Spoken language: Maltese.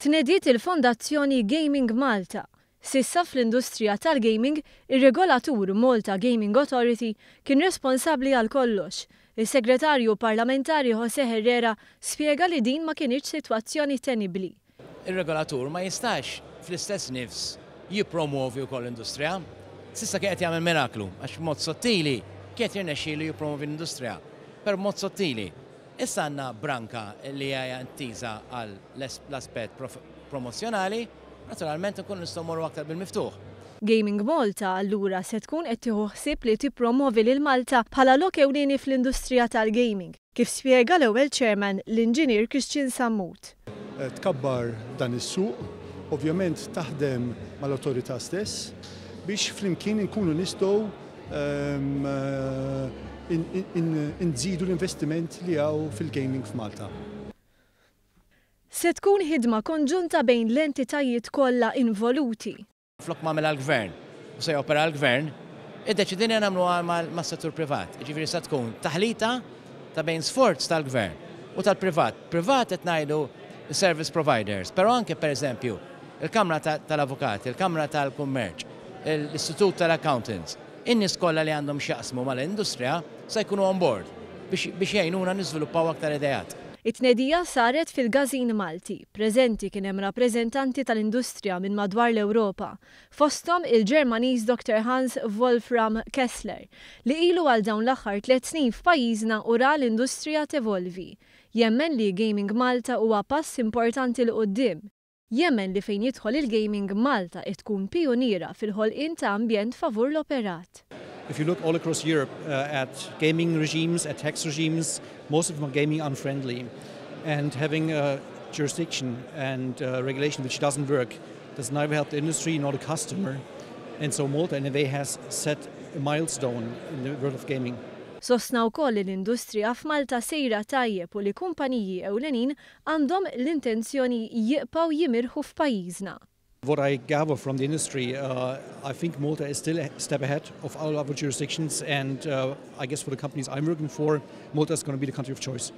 Tnediet il-fondazzjoni Gaming Malta. Sissa fl-industrija tal-gaming, ir-regolatur Malta Gaming Authority kien responsabbli għal kollox. Is-Segretajru Parlamentari Jose Herrera spjega li din ma kienx sitwazzjoni tenibbli. Ir-regolatur ma jistax fl-istess nifs jippromovi wkoll l-industrija. Sissa kienet jagħmel miraklu għax mod sottili kienet jirnexxielu jippromovi l-industrija. Per mod sottili. Issa għandna branka li hija ntiża għal l-aspett promozzjonali, naturalment nkun nistgħu morru aktar bil-miftuħ. Gaming Malta allura se tkun qed tieħu ħsieb li tippromovi lil Malta bħala lok ewlieni fl-industrija tal-gaming, kif spjega l-ewwel chairman l-Inġinier Christian Sammut. Tkabbar dan is-suq, ovvjament taħdem mal-awtorità stess biex flimkien inkunu nistgħu nżidu l-investiment li għaw fil-gaming f'Malta. Se tkun ħidma konġunta bejn l-entitajiet kollha involuti. Flok ma' l-gvern, u se jopera l-gvern, id-deċidini nagħmluha mas-settur privat. Ġifieri se tkun taħlita ta' bejn sforz tal-gvern u tal-privat. Privat qed ngħidu service providers, però anke pereżempju il-Kamra tal-Avukati, il-Kamra tal-Kummerċ, l-Istitut tal-Accountants, in-nies kollha li għandhom x'jaqsmu mal-industrija se jkunu on board biex jgħinuna niżviluppaw aktar idejat. It-tnedija saret fil-Gazin Malti. Preżenti kien hemm rappreżentanti tal-industrija minn madwar l-Ewropa, fosthom il-Ġermaniż Dr. Hans Wolfram Kessler, li ilu għal dawn l-aħħar 3 snin f'pajjiżna u ra l-industrija tevolvi. Jemmen li Gaming Malta huwa pass importanti l quddiem. Jemmen li fejn jidħol il-Gaming Malta tkun pioniera fil-ħolqien ta' ambjent favur l-operat. If you look all across Europe at gaming regimes, at tax regimes, most of them are gaming unfriendly. And having a jurisdiction and regulation which doesn't work does neither help the industry nor the customer. And so Malta in a way has set a milestone in the world of gaming. Sostna wkoll l-industrija f'Malta sejra tajjeb u li kumpaniji ewlenin għandhom l-intenzjoni jibqgħu jimirħu f'pajjiżna. What I gather from the industry, I think Malta is still a step ahead of all other jurisdictions, and I guess for the companies I'm working for, Malta is going to be the country of choice.